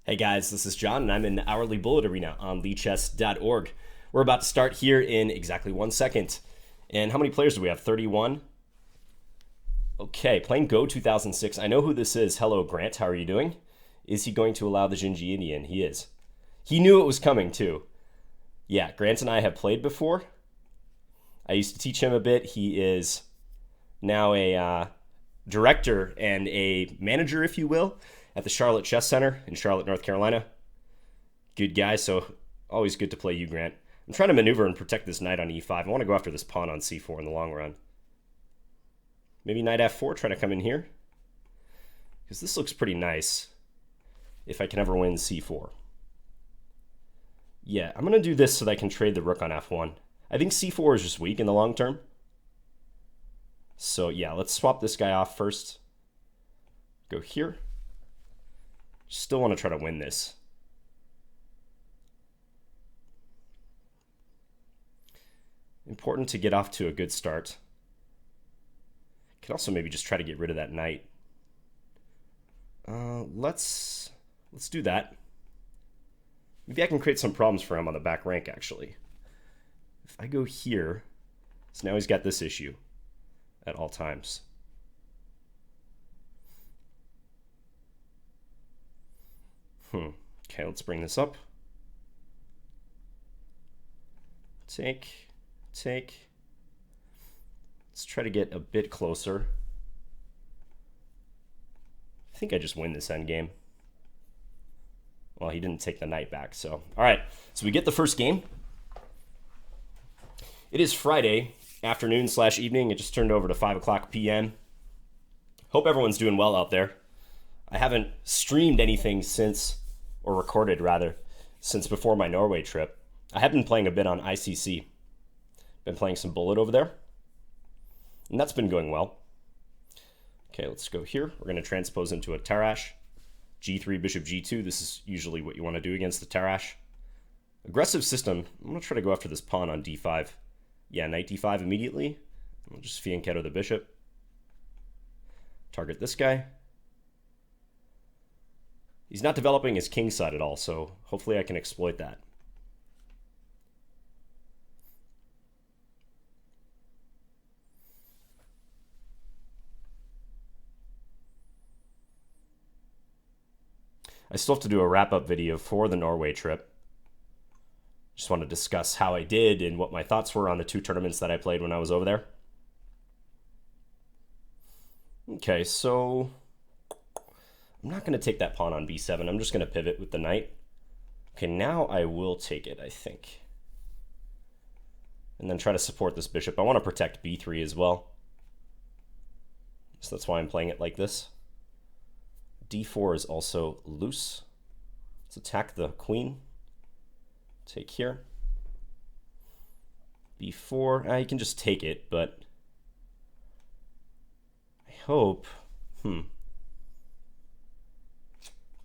Hey guys, this is John, and I'm in the Hourly Bullet Arena on lichess.org. We're about to start here in exactly 1 second. And how many players do we have? 31? Okay, playing Go 2006. I know who this is. Hello, Grant. How are you doing? Is he going to allow the Jinji Indian? He is. He knew it was coming, too. Yeah, Grant and I have played before. I used to teach him a bit. He is now a director and a manager, if you will, at the Charlotte Chess Center in Charlotte, North Carolina. Good guy, so always good to play you, Grant. I'm trying to maneuver and protect this knight on e5. I want to go after this pawn on c4 in the long run. Maybe knight f4, try to come in here. Because this looks pretty nice if I can ever win c4. Yeah, I'm going to do this so that I can trade the rook on f1. I think c4 is just weak in the long term. So yeah, let's swap this guy off first. Go here. Still want to try to win this. Important to get off to a good start. Can also maybe just try to get rid of that knight. Let's do that. Maybe I can create some problems for him on the back rank, actually. If I go here, so now he's got this issue at all times. Okay, let's bring this up. Take. Let's try to get a bit closer. I think I just win this endgame. Well, he didn't take the knight back, so. All right, so we get the first game. It is Friday afternoon/evening. It just turned over to 5 o'clock p.m. Hope everyone's doing well out there. I haven't streamed anything since, or recorded rather, since before my Norway trip. I have been playing a bit on ICC. Been playing some Bullet over there. And that's been going well. Okay, let's go here. We're going to transpose into a Teresh. G3, bishop G2. This is usually what you want to do against the Teresh. Aggressive system. I'm going to try to go after this pawn on D5. Yeah, knight D5 immediately. We'll just fianchetto the bishop. Target this guy. He's not developing his king side at all, so hopefully I can exploit that. I still have to do a wrap-up video for the Norway trip. Just want to discuss how I did and what my thoughts were on the 2 tournaments that I played when I was over there. Okay, so I'm not going to take that pawn on b7. I'm just going to pivot with the knight. Okay, now I will take it, I think. And then try to support this bishop. I want to protect b3 as well. So that's why I'm playing it like this. d4 is also loose. Let's attack the queen. Take here. b4. You can just take it, but I hope.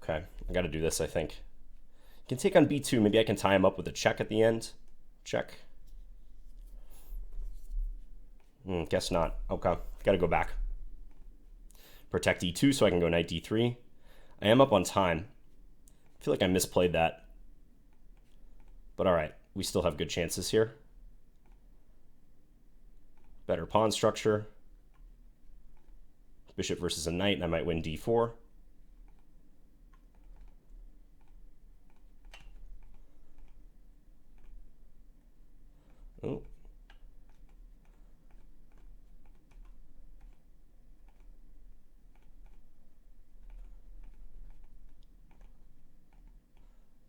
Okay, I got to do this, I think. You can take on b2. Maybe I can tie him up with a check at the end. Check. Guess not. Okay, got to go back. Protect e2 so I can go knight d3. I am up on time. I feel like I misplayed that. But all right, we still have good chances here. Better pawn structure. Bishop versus a knight, and I might win d4. Oh.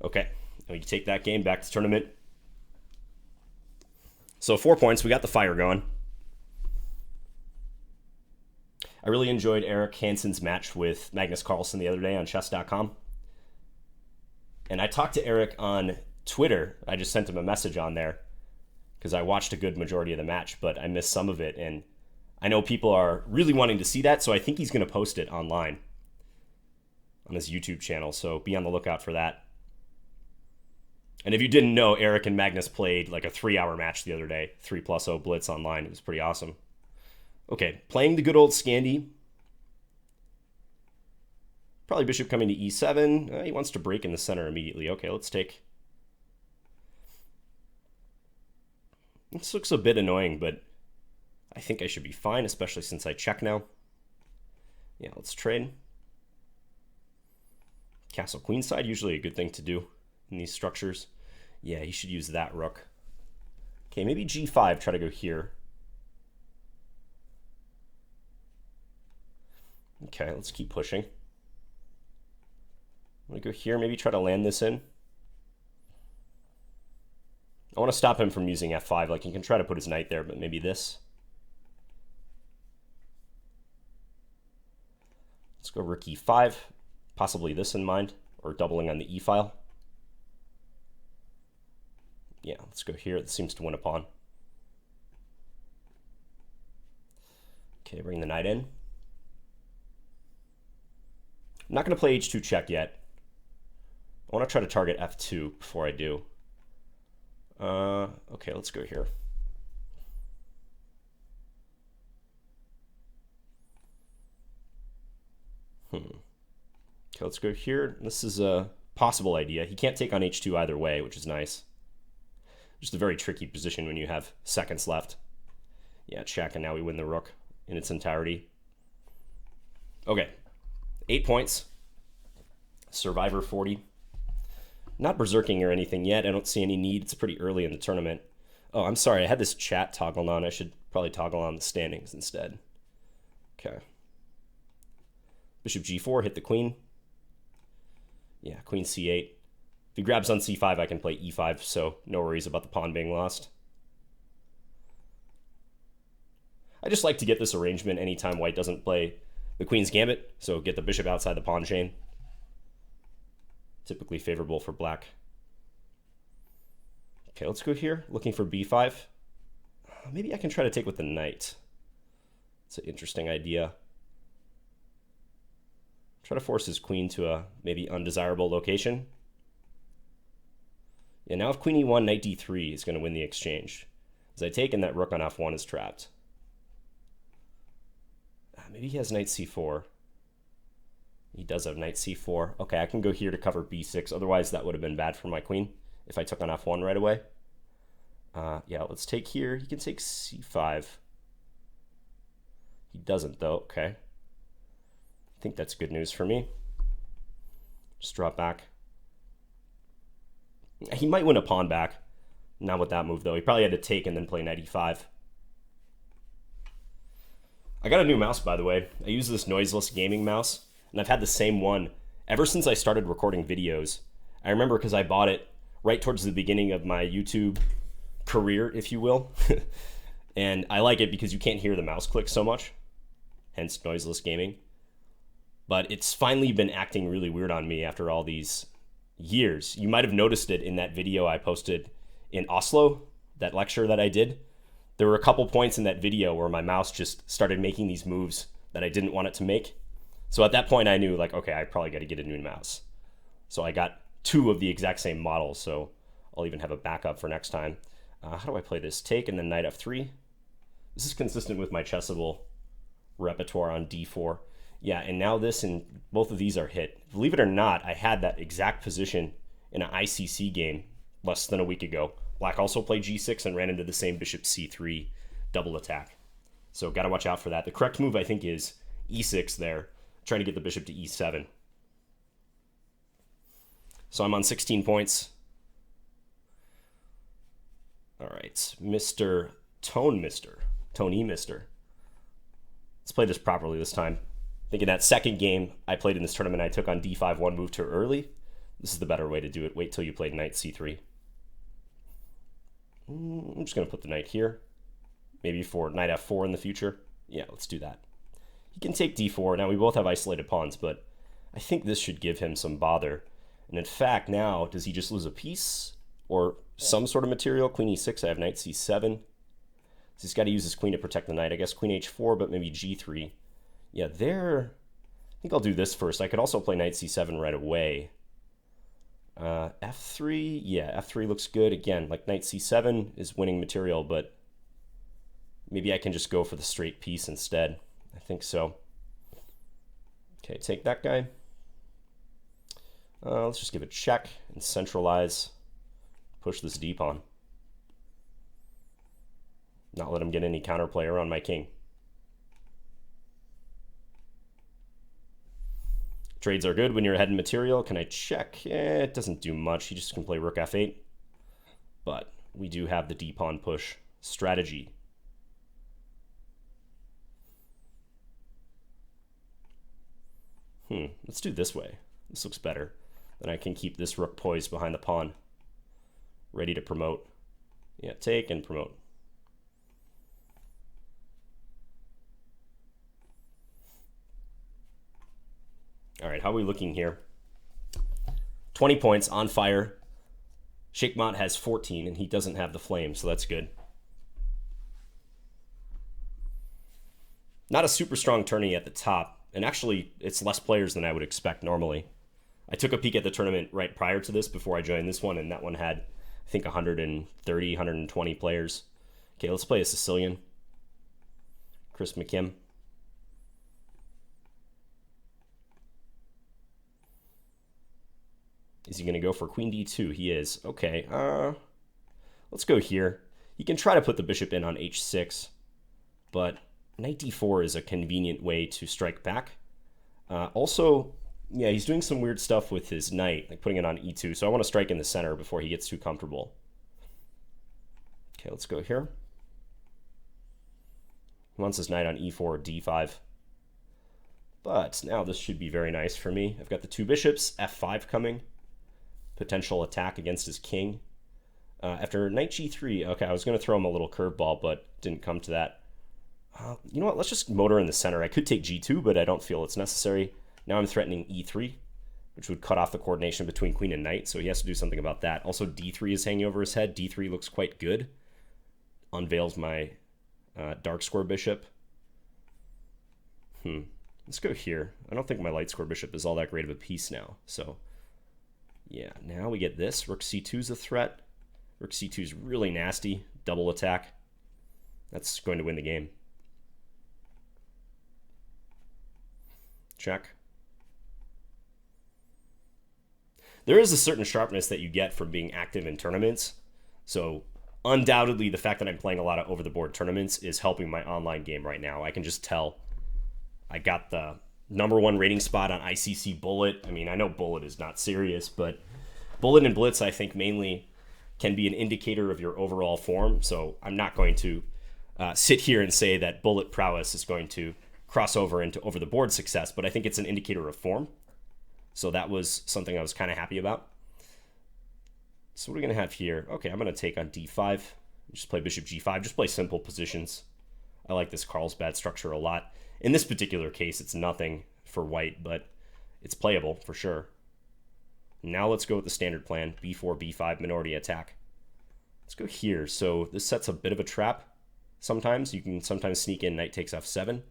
Okay, we can take that game back to tournament. So 4 points, we got the fire going. I really enjoyed Eric Hansen's match with Magnus Carlsen the other day on chess.com. And I talked to Eric on Twitter. I just sent him a message on there because I watched a good majority of the match, but I missed some of it. And I know people are really wanting to see that, so I think he's going to post it online on his YouTube channel. So be on the lookout for that. And if you didn't know, Eric and Magnus played like a 3-hour match the other day, 3+0 Blitz online. It was pretty awesome. Okay, playing the good old Scandi. Probably bishop coming to e7. He wants to break in the center immediately. Okay, let's take. This looks a bit annoying, but I think I should be fine, especially since I check now. Yeah, let's trade. Castle queenside, usually a good thing to do in these structures. Yeah, he should use that rook. Okay, maybe g5, try to go here. Okay, let's keep pushing. I'm gonna go here, maybe try to land this in. I want to stop him from using f5. Like, he can try to put his knight there, but maybe this. Let's go rook e5, possibly this in mind, or doubling on the e file. Yeah, let's go here. This seems to win a pawn. Okay, bring the knight in. I'm not going to play h2 check yet. I want to try to target f2 before I do. Okay, let's go here. Okay, let's go here. This is a possible idea. He can't take on h2 either way, which is nice. Just a very tricky position when you have seconds left. Yeah, check, and now we win the rook in its entirety. Okay, 8 points. Survivor 40. Not berserking or anything yet. I don't see any need. It's pretty early in the tournament. Oh, I'm sorry. I had this chat toggled on. I should probably toggle on the standings instead. Okay. Bishop g4, hit the queen. Yeah, queen c8. If he grabs on c5, I can play e5, so no worries about the pawn being lost. I just like to get this arrangement anytime white doesn't play the queen's gambit, so get the bishop outside the pawn chain. Typically favorable for black. Okay, let's go here, looking for b5. Maybe I can try to take with the knight. It's an interesting idea. Try to force his queen to a maybe undesirable location. Yeah, now if queen e1, knight d3 is going to win the exchange. As I take, and that rook on f1 is trapped. Maybe he has knight c4. He does have knight c4. Okay, I can go here to cover b6. Otherwise, that would have been bad for my queen if I took on f1 right away. Yeah, let's take here. He can take c5. He doesn't, though. Okay. I think that's good news for me. Just drop back. He might win a pawn back. Not with that move, though. He probably had to take and then play knight e5. I got a new mouse, by the way. I use this noiseless gaming mouse, and I've had the same one ever since I started recording videos. I remember because I bought it right towards the beginning of my YouTube career, if you will. And I like it because you can't hear the mouse click so much, hence noiseless gaming. But it's finally been acting really weird on me after all these years. You might have noticed it in that video I posted in Oslo, that lecture that I did. There were a couple points in that video where my mouse just started making these moves that I didn't want it to make. So at that point I knew, like, okay, I probably got to get a new mouse. So I got 2 of the exact same model, so I'll even have a backup for next time. How do I play this? Take and then knight f3. This is consistent with my chessable repertoire on d4. Yeah, and now this and both of these are hit. Believe it or not, I had that exact position in an ICC game less than a week ago. Black also played g6 and ran into the same bishop c3 double attack. So got to watch out for that. The correct move, I think, is e6 there, trying to get the bishop to e7. So I'm on 16 points. All right, Mr. Tony Mister. Let's play this properly this time. I think in that second game I played in this tournament, I took on d5 one move too early. This is the better way to do it. Wait till you play knight c3. I'm just going to put the knight here. Maybe for knight f4 in the future. Yeah, let's do that. He can take d4. Now, we both have isolated pawns, but I think this should give him some bother. And in fact, now, does he just lose a piece or some sort of material? Queen e6, I have knight c7. So he's got to use his queen to protect the knight. I guess queen h4, but maybe g3. Yeah, there. I think I'll do this first. I could also play knight c7 right away. F3, yeah, F3 looks good. Again, like knight c7 is winning material, but maybe I can just go for the straight piece instead. I think so. Okay, take that guy. Let's just give it check and centralize. Push this d pawn. Not let him get any counterplay around my king. Trades are good when you're ahead in material. Can I check? It doesn't do much. He just can play rook f8. But we do have the d-pawn push strategy. Let's do this way. This looks better. Then I can keep this rook poised behind the pawn, ready to promote. Yeah, take and promote. All right, how are we looking here? 20 points, on fire. Checkmate has 14, and he doesn't have the flame, so that's good. Not a super strong tourney at the top, and actually, it's less players than I would expect normally. I took a peek at the tournament right prior to this before I joined this one, and that one had, I think, 130, 120 players. Okay, let's play a Sicilian. Chris McKim. Is he going to go for queen d2? He is. Okay, let's go here. He can try to put the bishop in on h6, but knight d4 is a convenient way to strike back. Also, yeah, he's doing some weird stuff with his knight, like putting it on e2, so I want to strike in the center before he gets too comfortable. Okay, let's go here. He wants his knight on e4 or d5. But now this should be very nice for me. I've got the two bishops, f5 coming. Potential attack against his king. After knight g3, okay, I was going to throw him a little curveball, but didn't come to that. You know what, let's just motor in the center. I could take g2, but I don't feel it's necessary. Now I'm threatening e3, which would cut off the coordination between queen and knight, so he has to do something about that. Also, d3 is hanging over his head. d3 looks quite good. Unveils my dark square bishop. Let's go here. I don't think my light square bishop is all that great of a piece now, so... yeah, now we get this. Rook c2 is a threat. Rook c2 is really nasty. Double attack. That's going to win the game. Check. There is a certain sharpness that you get from being active in tournaments. So undoubtedly, the fact that I'm playing a lot of over-the-board tournaments is helping my online game right now. I can just tell. I got the #1 rating spot on ICC Bullet. I mean, I know Bullet is not serious, but Bullet and Blitz, I think, mainly can be an indicator of your overall form. So I'm not going to sit here and say that Bullet prowess is going to cross over into over-the-board success, but I think it's an indicator of form. So that was something I was kind of happy about. So what are we going to have here? Okay, I'm going to take on d5. Just play bishop g5. Just play simple positions. I like this Carlsbad structure a lot. In this particular case, it's nothing for white, but it's playable for sure. Now let's go with the standard plan, b4, b5, minority attack. Let's go here. So this sets a bit of a trap. Sometimes you can sometimes sneak in knight takes f7.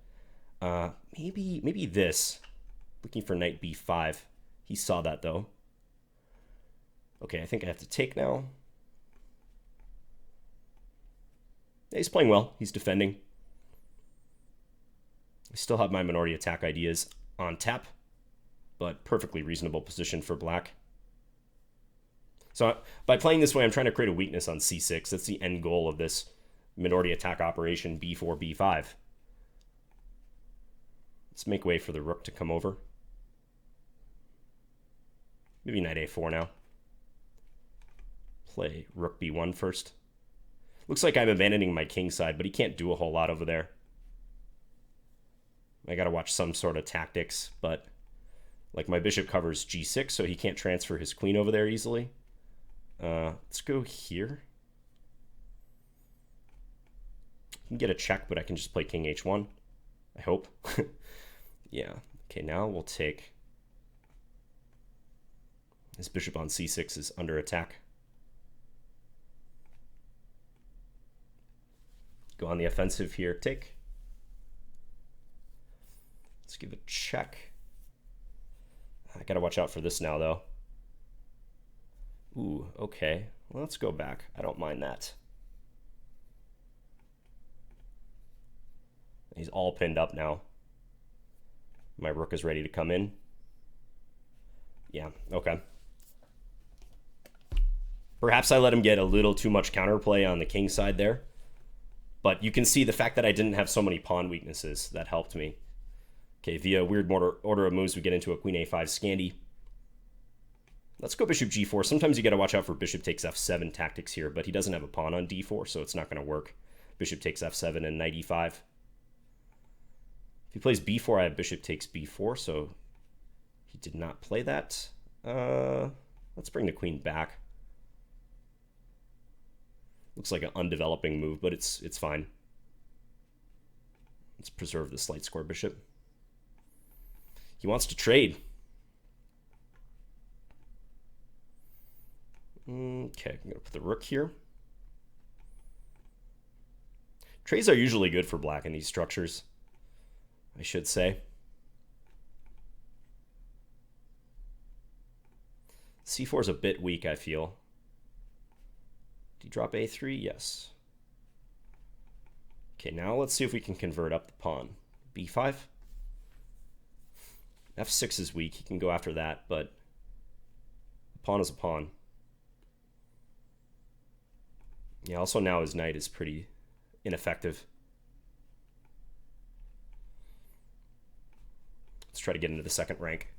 Maybe this. Looking for knight b5. He saw that though. Okay, I think I have to take now. Yeah, he's playing well. He's defending. I still have my minority attack ideas on tap, but perfectly reasonable position for black. So by playing this way, I'm trying to create a weakness on c6. That's the end goal of this minority attack operation, b4, b5. Let's make way for the rook to come over. Maybe knight a4 now. Play rook b1 first. Looks like I'm abandoning my king side, but he can't do a whole lot over there. I gotta watch some sort of tactics, but like my bishop covers g6, so he can't transfer his queen over there easily. Let's go here. I can get a check, but I can just play king h1. I hope. Yeah. Okay, now we'll take... His bishop on c6 is under attack. Go on the offensive here. Take. Let's give a check. I gotta watch out for this now, though. Ooh, okay. Well, let's go back. I don't mind that. He's all pinned up now. My rook is ready to come in. Yeah, okay. Perhaps I let him get a little too much counterplay on the king side there. But you can see the fact that I didn't have so many pawn weaknesses. That helped me. Okay, via weird order of moves, we get into a queen a5 Scandi. Let's go bishop g4. Sometimes you got to watch out for bishop takes f7 tactics here, but he doesn't have a pawn on d4, so it's not going to work. Bishop takes f7 and knight e5. If he plays b4, I have bishop takes b4, so he did not play that. Let's bring the queen back. Looks like an undeveloping move, but it's fine. Let's preserve the slight square bishop. He wants to trade. Okay, I'm going to put the rook here. Trades are usually good for black in these structures, I should say. c4 is a bit weak, I feel. Do you drop a3? Yes. Okay, now let's see if we can convert up the pawn. b5. f6 is weak. He can go after that, but a pawn is a pawn. Yeah, also now his knight is pretty ineffective. Let's try to get into the second rank.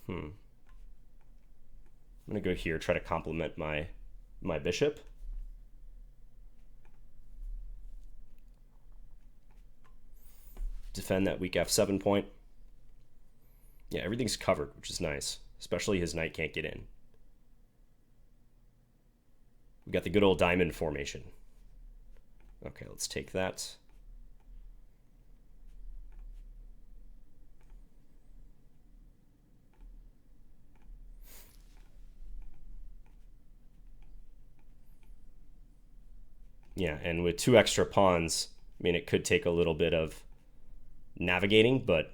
I'm going to go here, try to complement my bishop. Defend that weak f7 point. Yeah, everything's covered, which is nice. Especially his knight can't get in. We got the good old diamond formation. Okay, let's take that. Yeah, and with two extra pawns, I mean, it could take a little bit of navigating, but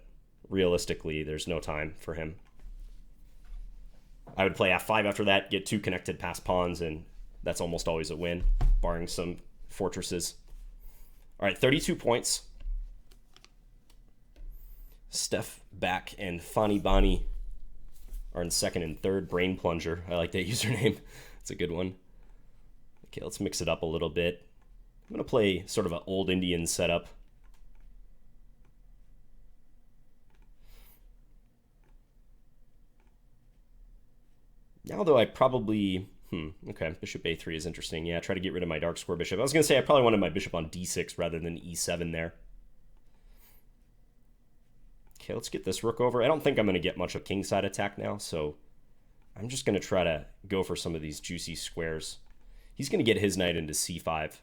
realistically, there's no time for him. I would play f5 after that, get two connected passed pawns, and that's almost always a win, barring some fortresses. All right, 32 points. Steph Back and Fani Bani are in second and third. Brain Plunger, I like that username. It's a good one. Okay, let's mix it up a little bit. I'm going to play sort of an old Indian setup. Now, though, I probably... okay, bishop a3 is interesting. Yeah, try to get rid of my dark square bishop. I was going to say I probably wanted my bishop on d6 rather than e7 there. Okay, let's get this rook over. I don't think I'm going to get much of kingside attack now, so I'm just going to try to go for some of these juicy squares. He's going to get his knight into c5.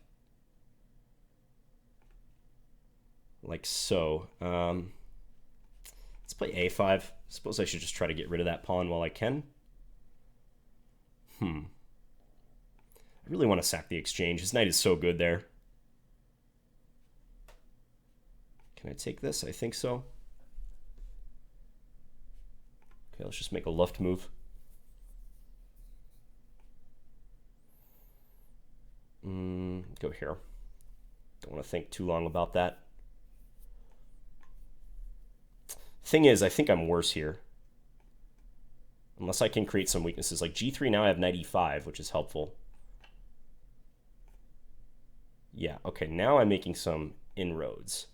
Like so. Let's play a5. Suppose I should just try to get rid of that pawn while I can. I really want to sack the exchange. His knight is so good there. Can I take this? I think so. Okay, let's just make a Luft move. Go here. Don't want to think too long about that. Thing is, I think I'm worse here. Unless I can create some weaknesses. Like g3, now I have knight e5, which is helpful. Yeah, okay, now I'm making some inroads.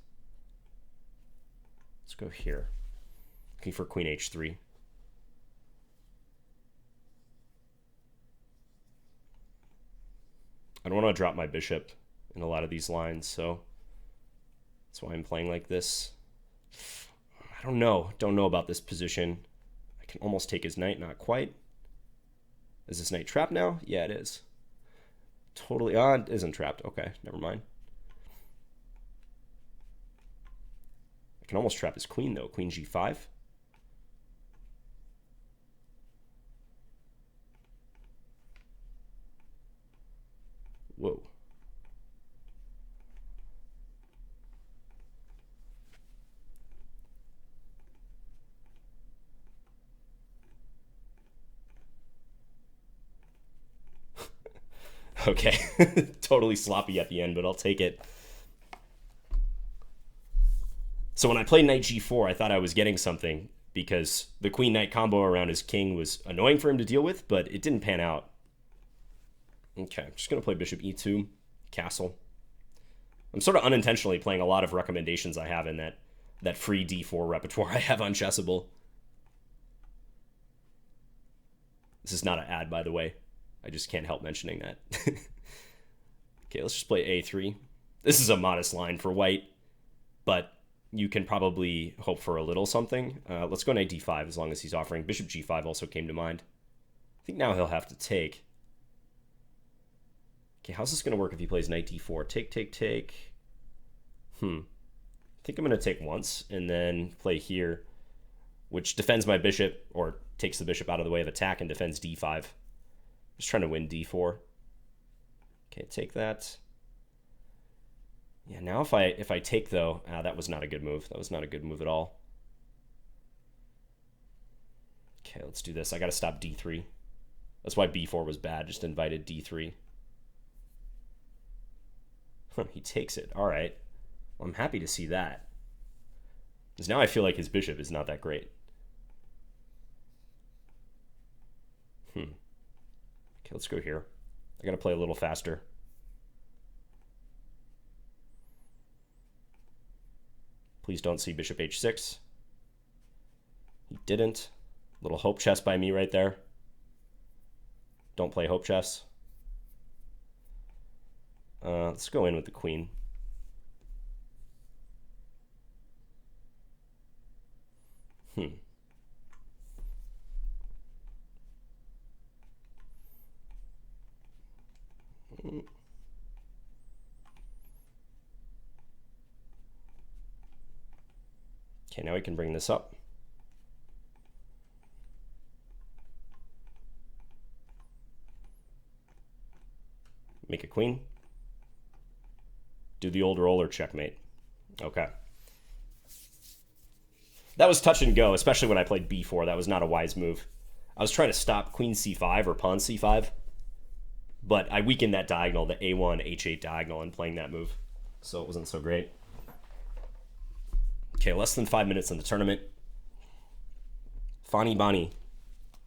Let's go here. Looking for queen h3. I don't want to drop my bishop in a lot of these lines, so that's why I'm playing like this. I don't know. Don't know about this position. I can almost take his knight, not quite. Is this knight trapped now? Yeah, it is. Totally odd. It isn't trapped. Okay, never mind. I can almost trap his queen, though. Queen g5. Whoa. Okay, totally sloppy at the end, but I'll take it. So when I played knight g4, I thought I was getting something because the queen-knight combo around his king was annoying for him to deal with, but it didn't pan out. Okay, I'm just going to play bishop e2, castle. I'm sort of unintentionally playing a lot of recommendations I have in that free d4 repertoire I have on Chessable. This is not an ad, by the way. I just can't help mentioning that. Okay, let's just play a3. This is a modest line for white, but you can probably hope for a little something. Let's go knight d5 as long as he's offering. Bishop g5 also came to mind. I think now he'll have to take. Okay, how's this going to work if he plays knight d4? Take, take, take. I think I'm going to take once and then play here, which defends my bishop, or takes the bishop out of the way of attack and defends d5. Just trying to win d4. Okay, take that. Yeah, now if I take, though, that was not a good move. That was not a good move at all. Okay, let's do this. I got to stop d3. That's why b4 was bad. Just invited d3. He takes it. All right. Well, I'm happy to see that. Because now I feel like his bishop is not that great. Okay, let's go here. I got to play a little faster. Please don't see bishop h6. He didn't. Little hope chess by me right there. Don't play hope chess. Let's go in with the queen. Okay, now we can bring this up. Make a queen. Do the old roller checkmate. Okay. That was touch and go, especially when I played b4. That was not a wise move. I was trying to stop queen c5 or pawn c5, but I weakened that diagonal, the a1, h8 diagonal, in playing that move, so it wasn't so great. Okay, less than 5 minutes in the tournament. Fani Bani.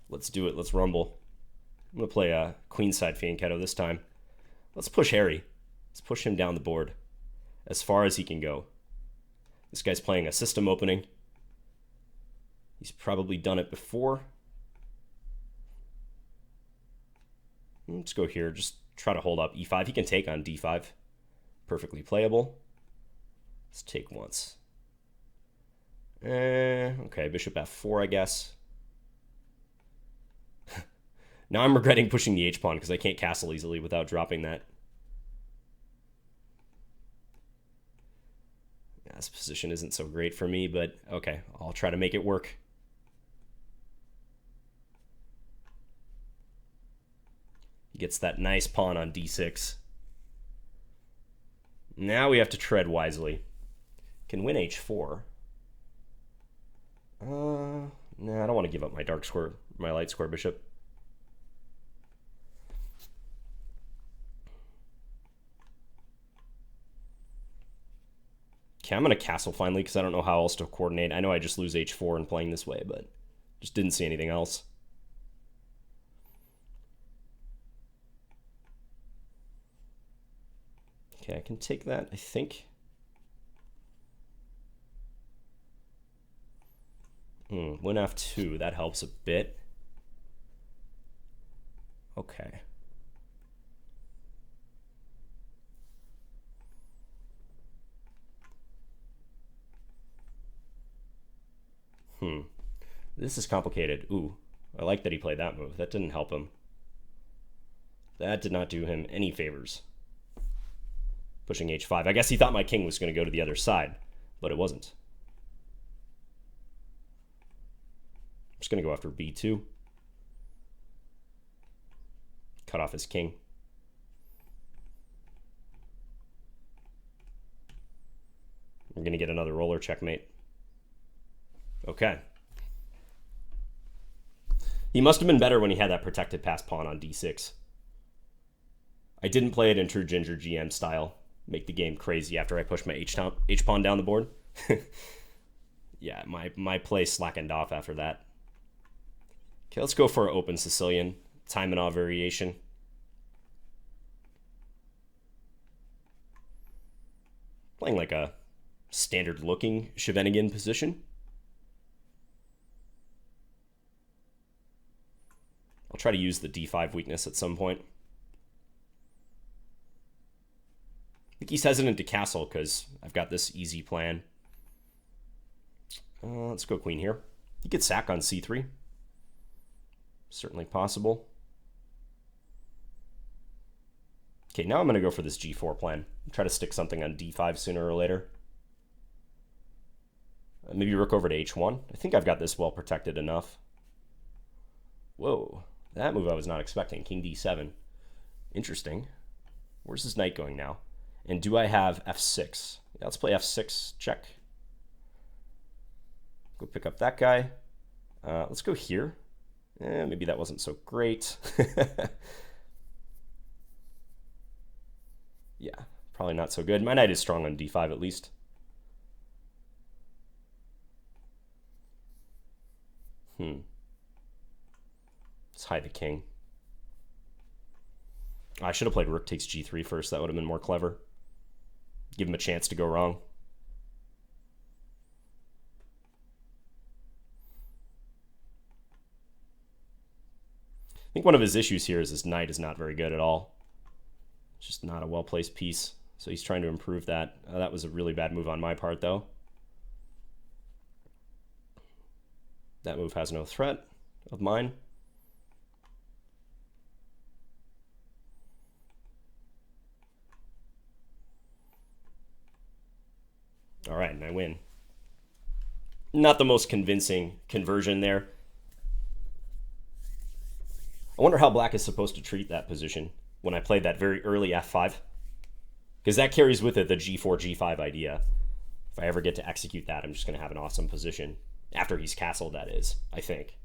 Let's do it. Let's rumble. I'm going to play a queenside fianchetto this time. Let's push Harry. Let's push him down the board as far as he can go. This guy's playing a system opening. He's probably done it before. Let's go here. Just try to hold up e5. He can take on d5. Perfectly playable. Let's take once. Okay, bishop f4, I guess. Now I'm regretting pushing the h-pawn because I can't castle easily without dropping that. Yeah, this position isn't so great for me, but okay, I'll try to make it work. He gets that nice pawn on d6. Now we have to tread wisely. Can win h4. No, I don't want to give up my dark square, my light square bishop. Okay, I'm going to castle finally because I don't know how else to coordinate. I know I just lose h4 in playing this way, but just didn't see anything else. Okay, I can take that, I think. Win f2, that helps a bit. Okay. This is complicated. Ooh, I like that he played that move. That didn't help him. That did not do him any favors. Pushing h5. I guess he thought my king was going to go to the other side, but it wasn't. I'm just going to go after b2. Cut off his king. We're going to get another roller checkmate. Okay. He must have been better when he had that protected pass pawn on d6. I didn't play it in true Ginger GM style. Make the game crazy after I push my h-pawn down the board. Yeah, my play slackened off after that. Okay, let's go for an open Sicilian. Taimanov variation. Playing like a standard looking Scheveningen position. I'll try to use the d5 weakness at some point. I think he's hesitant to castle because I've got this easy plan. Let's go queen here. He could sack on c3. Certainly possible. Okay, now I'm going to go for this g4 plan. Try to stick something on d5 sooner or later. Maybe rook over to h1. I think I've got this well protected enough. Whoa, that move I was not expecting. King d7. Interesting. Where's this knight going now? And do I have f6? Yeah, let's play f6, check. Go pick up that guy. Let's go here. Maybe that wasn't so great. Yeah, probably not so good. My knight is strong on d5 at least. Let's hide the king. I should have played rook takes g3 first. That would have been more clever. Give him a chance to go wrong. I think one of his issues here is his knight is not very good at all. It's just not a well-placed piece. So he's trying to improve that. That was a really bad move on my part, though. That move has no threat of mine. All right, and I win. Not the most convincing conversion there. I wonder how black is supposed to treat that position when I played that very early f5. Because that carries with it the g4, g5 idea. If I ever get to execute that, I'm just going to have an awesome position. After he's castled, that is, I think.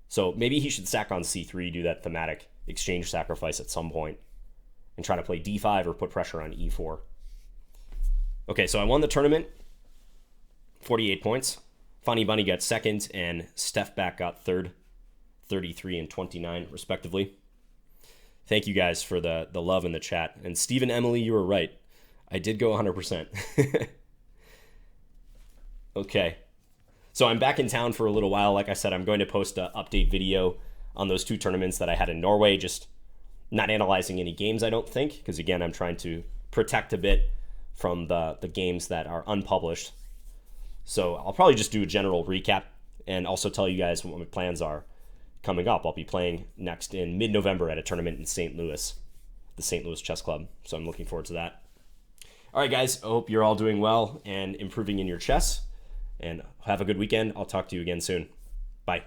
So maybe he should sack on c3, do that thematic exchange sacrifice at some point, and try to play d5 or put pressure on e4. Okay, so I won the tournament. 48 points. Funny Bunny got second, and Steph Back got third. 33 and 29, respectively. Thank you guys for the love in the chat. And Steve and Emily, you were right. I did go 100%. Okay. So I'm back in town for a little while. Like I said, I'm going to post an update video on those 2 tournaments that I had in Norway. Just not analyzing any games, I don't think. Because, again, I'm trying to protect a bit from the games that are unpublished. So I'll probably just do a general recap and also tell you guys what my plans are coming up. I'll be playing next in mid-November at a tournament in St. Louis, the St. Louis Chess Club. So I'm looking forward to that. All right, guys, I hope you're all doing well and improving in your chess. And have a good weekend. I'll talk to you again soon. Bye.